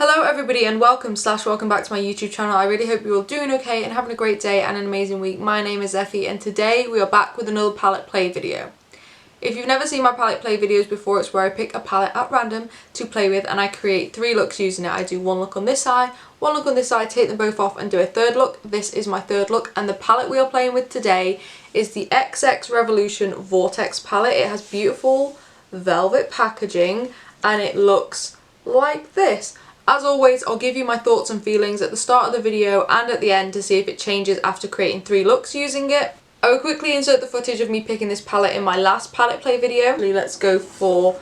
Hello everybody and welcome back to my YouTube channel. I really hope you're all doing okay and having a great day and an amazing week. My name is Effy and today we are back with another palette play video. If you've never seen my palette play videos before, it's where I pick a palette at random to play with and I create 3 looks using it. I do one look on this side, one look on this side, take them both off and do a third look. This is my third look and the palette we are playing with today is the XXRevolution Vortexx palette. It has beautiful velvet packaging and it looks like this. As always, I'll give you my thoughts and feelings at the start of the video and at the end to see if it changes after creating 3 looks using it. I will quickly insert the footage of me picking this palette in my last palette play video. Let's go for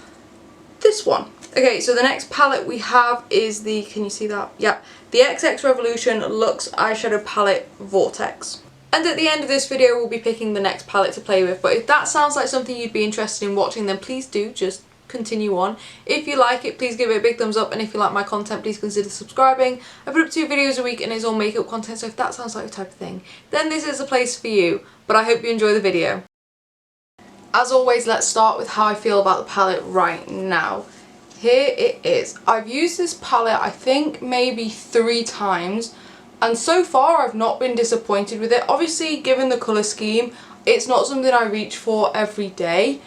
this one. Okay, so the next palette we have is the, can you see that? Yep, the XXRevolution Luxe Eyeshadow Palette Vortexx. And at the end of this video we'll be picking the next palette to play with, but if that sounds like something you'd be interested in watching, then please do just continue on. If you like it, please give it a big thumbs up, and if you like my content, please consider subscribing. I put up 2 videos a week and it's all makeup content, so if that sounds like the type of thing, then this is the place for you. But I hope you enjoy the video. As always, let's start with how I feel about the palette right now. Here it is. I've used this palette I think maybe 3 times and so far I've not been disappointed with it. Obviously, given the colour scheme, it's not something I reach for every day.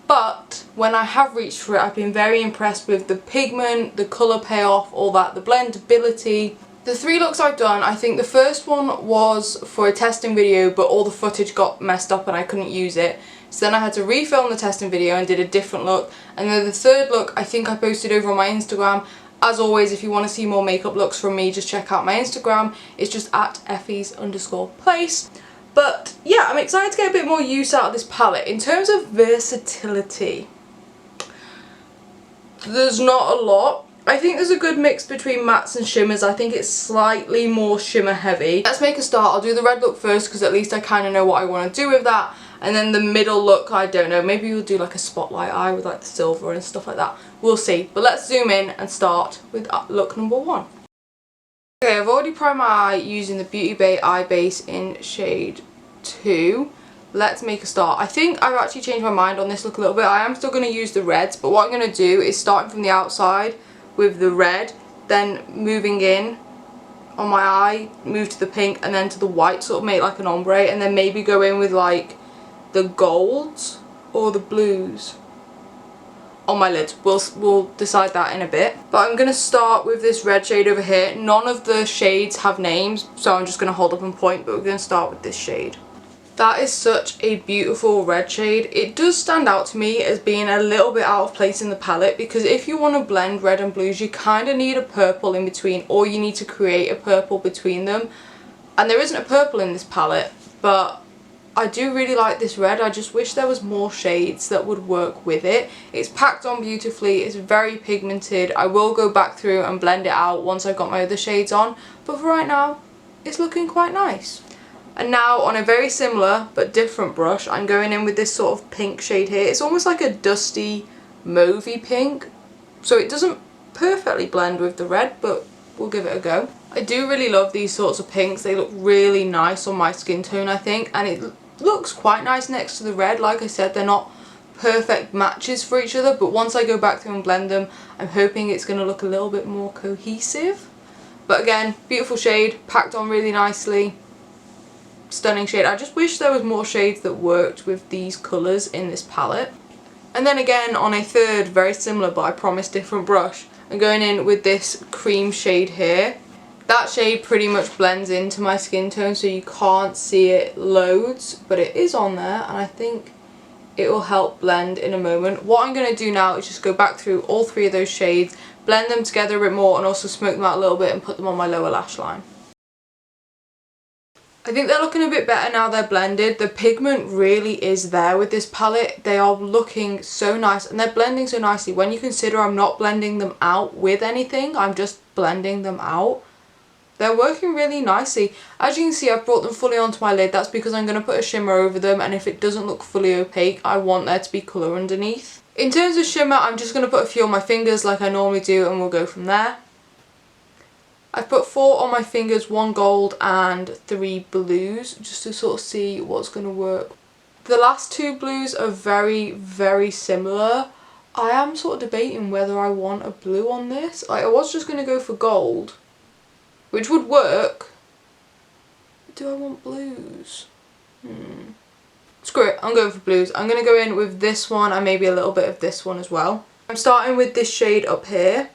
But when I have reached for it, I've been very impressed with the pigment, the colour payoff, all that, the blendability. The 3 looks I've done, I think the first one was for a testing video, but all the footage got messed up and I couldn't use it. So then I had to refilm the testing video and did a different look. And then the third look I think I posted over on my Instagram. As always, if you want to see more makeup looks from me, just check out my Instagram. It's just at Effys_place. But yeah, I'm excited to get a bit more use out of this palette. In terms of versatility, there's not a lot. I think there's a good mix between mattes and shimmers. I think it's slightly more shimmer heavy. Let's make a start. I'll do the red look first because at least I kind of know what I want to do with that. And then the middle look, I don't know. Maybe we'll do like a spotlight eye with like the silver and stuff like that. We'll see. But let's zoom in and start with look number 1. Okay, I've already primed my eye using the Beauty Bay Eye Base in shade 2. Let's make a start. I think I've actually changed my mind on this look a little bit. I am still going to use the reds, but what I'm going to do is starting from the outside with the red, then moving in on my eye, move to the pink, and then to the white, sort of make like an ombre, and then maybe go in with like the golds or the blues on my lids. We'll decide that in a bit. But I'm going to start with this red shade over here. None of the shades have names, so I'm just going to hold up and point, but we're going to start with this shade. That is such a beautiful red shade. It does stand out to me as being a little bit out of place in the palette, because if you want to blend red and blues, you kind of need a purple in between, or you need to create a purple between them. And there isn't a purple in this palette, but I do really like this red. I just wish there was more shades that would work with it. It's packed on beautifully, it's very pigmented. I will go back through and blend it out once I've got my other shades on, but for right now, it's looking quite nice. And now on a very similar but different brush, I'm going in with this sort of pink shade here. It's almost like a dusty mauvey pink, so it doesn't perfectly blend with the red, but we'll give it a go. I do really love these sorts of pinks. They look really nice on my skin tone, I think, and it looks quite nice next to the red. Like I said, they're not perfect matches for each other, but once I go back through and blend them, I'm hoping it's going to look a little bit more cohesive. But again, beautiful shade, packed on really nicely. Stunning shade. I just wish there was more shades that worked with these colours in this palette. And then again, on a third, very similar but I promise different brush, I'm going in with this cream shade here. That shade pretty much blends into my skin tone, so you can't see it loads, but it is on there and I think it will help blend in a moment. What I'm going to do now is just go back through all 3 of those shades, blend them together a bit more and also smoke them out a little bit and put them on my lower lash line. I think they're looking a bit better now they're blended. The pigment really is there with this palette. They are looking so nice and they're blending so nicely. When you consider I'm not blending them out with anything, I'm just blending them out. They're working really nicely. As you can see, I've brought them fully onto my lid. That's because I'm going to put a shimmer over them, and if it doesn't look fully opaque, I want there to be colour underneath. In terms of shimmer, I'm just going to put a few on my fingers like I normally do, and we'll go from there. I've put 4 on my fingers, 1 gold and 3 blues, just to sort of see what's going to work. The last 2 blues are very, very similar. I am sort of debating whether I want a blue on this. Like, I was just going to go for gold, which would work. Do I want blues? Screw it, I'm going for blues. I'm going to go in with this one and maybe a little bit of this one as well. I'm starting with this shade up here.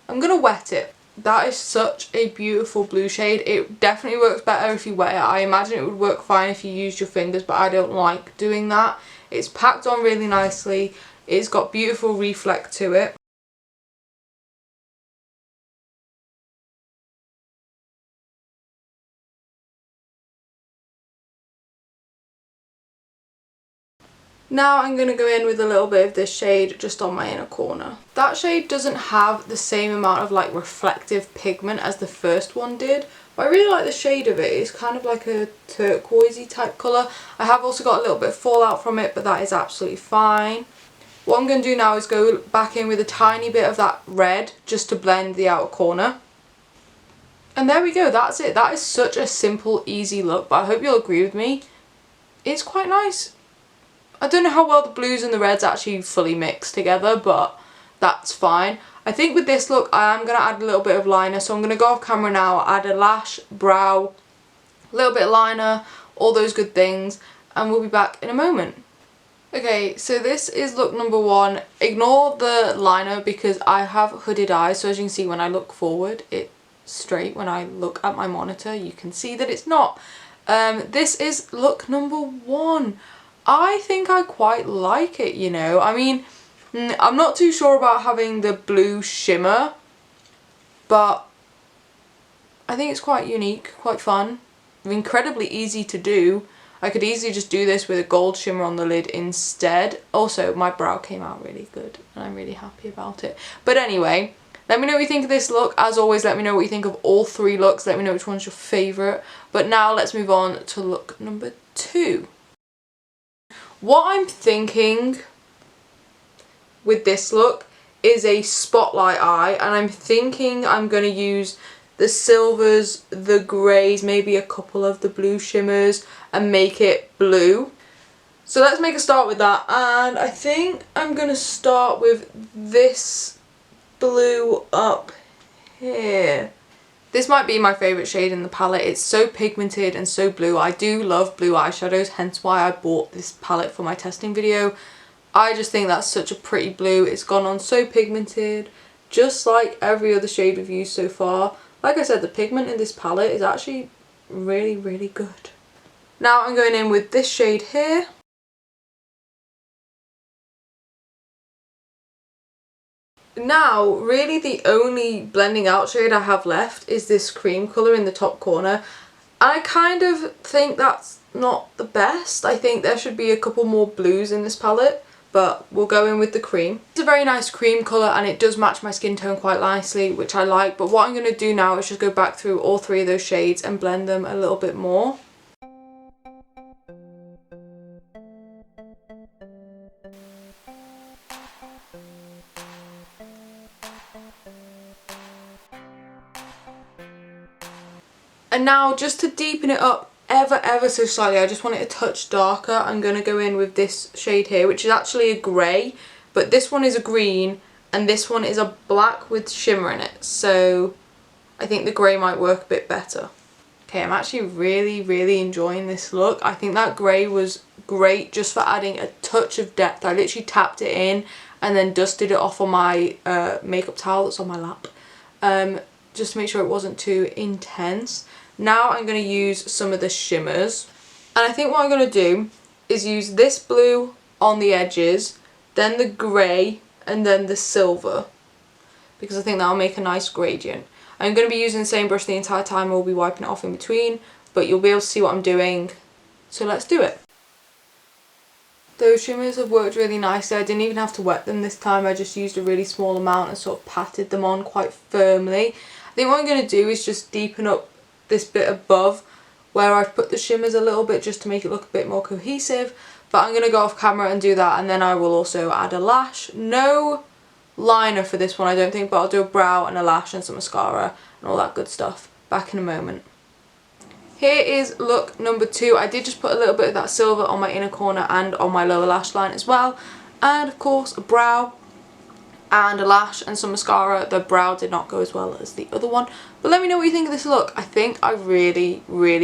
I'm going to wet it. That is such a beautiful blue shade. It definitely works better if you wet it. I imagine it would work fine if you used your fingers, but I don't like doing that. It's packed on really nicely. It's got beautiful reflect to it. Now I'm going to go in with a little bit of this shade just on my inner corner. That shade doesn't have the same amount of like reflective pigment as the first one did, but I really like the shade of it. It's kind of like a turquoisey type colour. I have also got a little bit of fallout from it, but that is absolutely fine. What I'm going to do now is go back in with a tiny bit of that red just to blend the outer corner. And there we go, that's it. That is such a simple, easy look, but I hope you'll agree with me. It's quite nice. I don't know how well the blues and the reds actually fully mix together, but that's fine. I think with this look I am going to add a little bit of liner, so I'm going to go off camera now, add a lash, brow, a little bit of liner, all those good things, and we'll be back in a moment. Okay, so this is look number one. Ignore the liner because I have hooded eyes, so as you can see when I look forward it's straight. When I look at my monitor you can see that it's not. This is look number one. I think I quite like it, you know. I mean, I'm not too sure about having the blue shimmer, but I think it's quite unique, quite fun, incredibly easy to do. I could easily just do this with a gold shimmer on the lid instead. Also, my brow came out really good and I'm really happy about it. But anyway, let me know what you think of this look. As always, let me know what you think of all three looks. Let me know which one's your favourite. But now let's move on to look number two. What I'm thinking with this look is a spotlight eye, and I'm thinking I'm going to use the silvers, the greys, maybe a couple of the blue shimmers and make it blue. So let's make a start with that, and I think I'm going to start with this blue up here. This might be my favourite shade in the palette. It's so pigmented and so blue. I do love blue eyeshadows, hence why I bought this palette for my testing video. I just think that's such a pretty blue. It's gone on so pigmented, just like every other shade we've used so far. Like I said, the pigment in this palette is actually really, really good. Now I'm going in with this shade here. Now, really the only blending out shade I have left is this cream colour in the top corner. I kind of think that's not the best. I think there should be a couple more blues in this palette, but we'll go in with the cream. It's a very nice cream colour and it does match my skin tone quite nicely, which I like, but what I'm going to do now is just go back through all three of those shades and blend them a little bit more. And now, just to deepen it up ever so slightly, I just want it a touch darker. I'm going to go in with this shade here, which is actually a grey, but this one is a green and this one is a black with shimmer in it. So I think the grey might work a bit better. Okay, I'm actually really enjoying this look. I think that grey was great just for adding a touch of depth. I literally tapped it in and then dusted it off on my makeup towel that's on my lap, just to make sure it wasn't too intense. Now I'm going to use some of the shimmers, and I think what I'm going to do is use this blue on the edges, then the grey, and then the silver, because I think that'll make a nice gradient. I'm going to be using the same brush the entire time. We'll be wiping it off in between, but you'll be able to see what I'm doing, so let's do it. Those shimmers have worked really nicely. I didn't even have to wet them this time. I just used a really small amount and sort of patted them on quite firmly. I think what I'm going to do is just deepen up this bit above where I've put the shimmers a little bit, just to make it look a bit more cohesive, but I'm going to go off camera and do that, and then I will also add a lash. No liner for this one, I don't think, but I'll do a brow and a lash and some mascara and all that good stuff. Back in a moment. Here is look number 2. I did just put a little bit of that silver on my inner corner and on my lower lash line as well. And of course a brow and a lash and some mascara. The brow did not go as well as the other one. But let me know what you think of this look. I think I really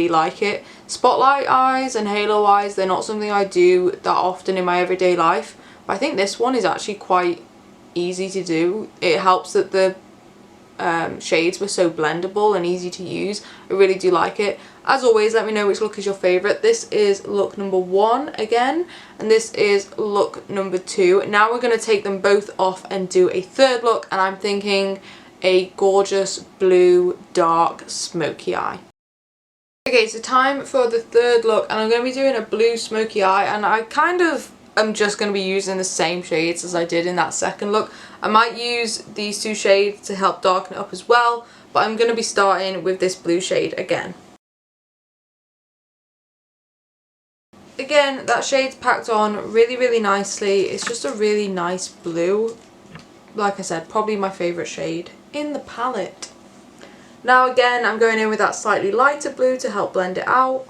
like it. Spotlight eyes and halo eyes, they're not something I do that often in my everyday life. But I think this one is actually quite easy to do. It helps that the shades were so blendable and easy to use. I really do like it. As always, let me know which look is your favourite. This is look number 1 again, and this is look number 2. Now we're going to take them both off and do a third look, and I'm thinking a gorgeous blue dark smoky eye. Okay, so time for the third look, and I'm going to be doing a blue smoky eye, and I kind of am just going to be using the same shades as I did in that second look. I might use these 2 shades to help darken it up as well, but I'm going to be starting with this blue shade again. Again, that shade's packed on really nicely. It's just a really nice blue. Like I said, probably my favourite shade in the palette. Now again, I'm going in with that slightly lighter blue to help blend it out.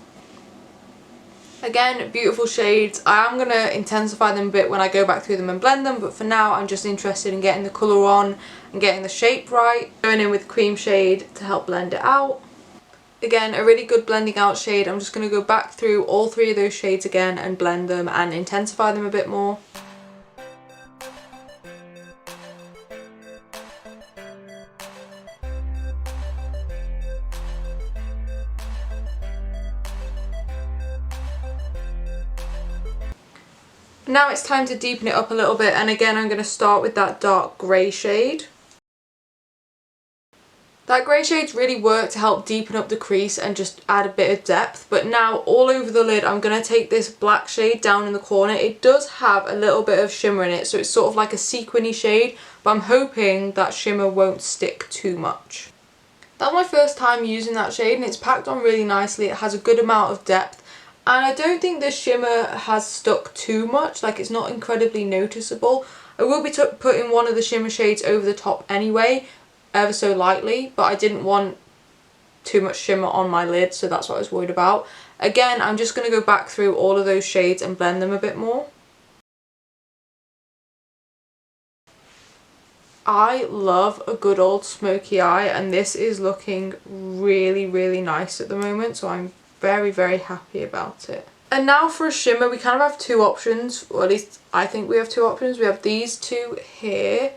Again, beautiful shades. I am going to intensify them a bit when I go back through them and blend them, but for now I'm just interested in getting the colour on and getting the shape right. Going in with cream shade to help blend it out. Again, a really good blending out shade. I'm just going to go back through all 3 of those shades again and blend them and intensify them a bit more. Now it's time to deepen it up a little bit, and again I'm going to start with that dark grey shade. That grey shade's really worked to help deepen up the crease and just add a bit of depth, but now all over the lid I'm going to take this black shade down in the corner. It does have a little bit of shimmer in it, so it's sort of like a sequiny shade, but I'm hoping that shimmer won't stick too much. That's my first time using that shade, and it's packed on really nicely. It has a good amount of depth, and I don't think the shimmer has stuck too much, like it's not incredibly noticeable. I will be putting one of the shimmer shades over the top anyway, ever so lightly, but I didn't want too much shimmer on my lid, so that's what I was worried about. Again, I'm just going to go back through all of those shades and blend them a bit more. I love a good old smoky eye, and this is looking really nice at the moment, so I'm very happy about it. And now for a shimmer, we kind of have 2 options, or at least I think we have 2 options. We have these 2 here.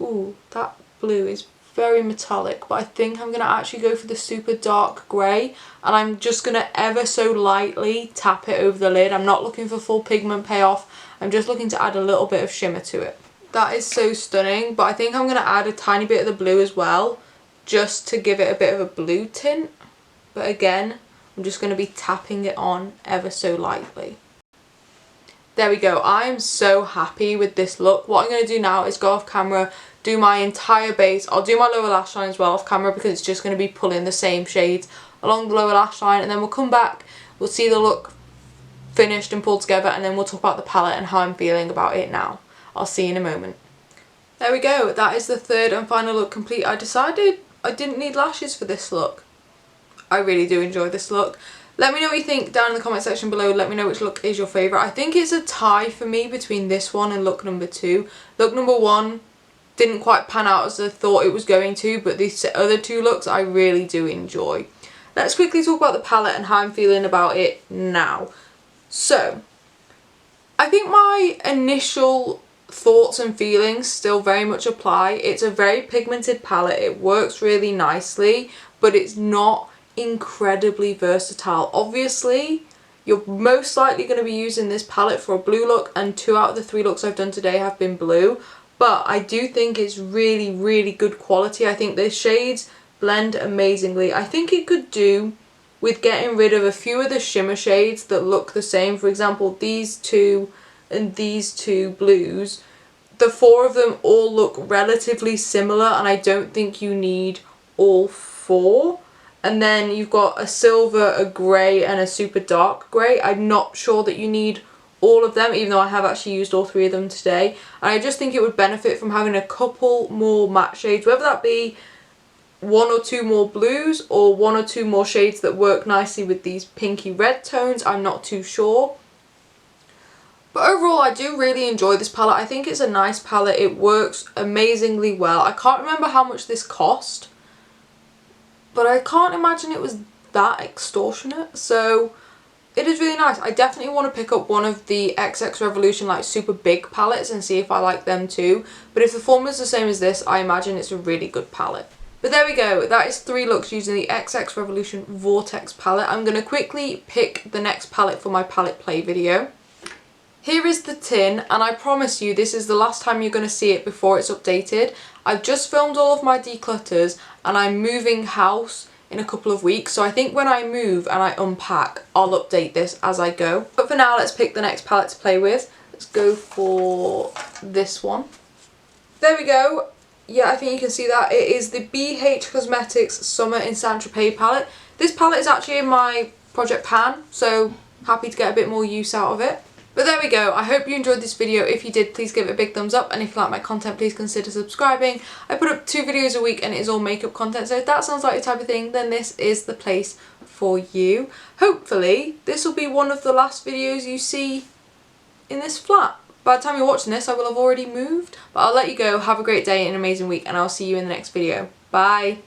Ooh, that blue is very metallic, but I think I'm going to actually go for the super dark grey, and I'm just going to ever so lightly tap it over the lid. I'm not looking for full pigment payoff, I'm just looking to add a little bit of shimmer to it. That is so stunning, but I think I'm going to add a tiny bit of the blue as well, just to give it a bit of a blue tint, but again, I'm just going to be tapping it on ever so lightly. There we go. I am so happy with this look. What I'm going to do now is go off camera, do my entire base. I'll do my lower lash line as well off camera, because it's just going to be pulling the same shades along the lower lash line, and then we'll come back, we'll see the look finished and pulled together, and then we'll talk about the palette and how I'm feeling about it now. I'll see you in a moment. There we go. That is the third and final look complete. I decided I didn't need lashes for this look. I really do enjoy this look. Let me know what you think down in the comment section below. Let me know which look is your favourite. I think it's a tie for me between this one and look number 2. Look number 1 didn't quite pan out as I thought it was going to, but these other 2 looks I really do enjoy. Let's quickly talk about the palette and how I'm feeling about it now. So, I think my initial thoughts and feelings still very much apply. It's a very pigmented palette. It works really nicely, but it's not incredibly versatile. Obviously, you're most likely going to be using this palette for a blue look, and 2 out of the 3 looks I've done today have been blue, but I do think it's really good quality. I think the shades blend amazingly. I think it could do with getting rid of a few of the shimmer shades that look the same. For example, these 2 and these 2 blues, the 4 of them all look relatively similar, and I don't think you need all 4. And then you've got a silver, a grey and a super dark grey. I'm not sure that you need all of them, even though I have actually used all 3 of them today. And I just think it would benefit from having a couple more matte shades, whether that be 1 or 2 more blues or 1 or 2 more shades that work nicely with these pinky red tones. I'm not too sure. But overall, I do really enjoy this palette. I think it's a nice palette. It works amazingly well. I can't remember how much this cost, but I can't imagine it was that extortionate. So it is really nice. I definitely want to pick up one of the XXRevolution like super big palettes and see if I like them too. But if the formula is the same as this, I imagine it's a really good palette. But there we go, that is 3 looks using the XXRevolution Vortexx palette. I'm going to quickly pick the next palette for my palette play video. Here is the tin, and I promise you this is the last time you're going to see it before it's updated. I've just filmed all of my declutters and I'm moving house in a couple of weeks, so I think when I move and I unpack, I'll update this as I go. But for now, let's pick the next palette to play with. Let's go for this one. There we go. Yeah, I think you can see that. It is the BH Cosmetics Summer in Saint-Tropez palette. This palette is actually in my project pan, so happy to get a bit more use out of it. But there we go. I hope you enjoyed this video. If you did, please give it a big thumbs up. And if you like my content, please consider subscribing. I put up 2 videos a week and it is all makeup content. So if that sounds like your type of thing, then this is the place for you. Hopefully, this will be one of the last videos you see in this flat. By the time you're watching this, I will have already moved. But I'll let you go. Have a great day and an amazing week. And I'll see you in the next video. Bye.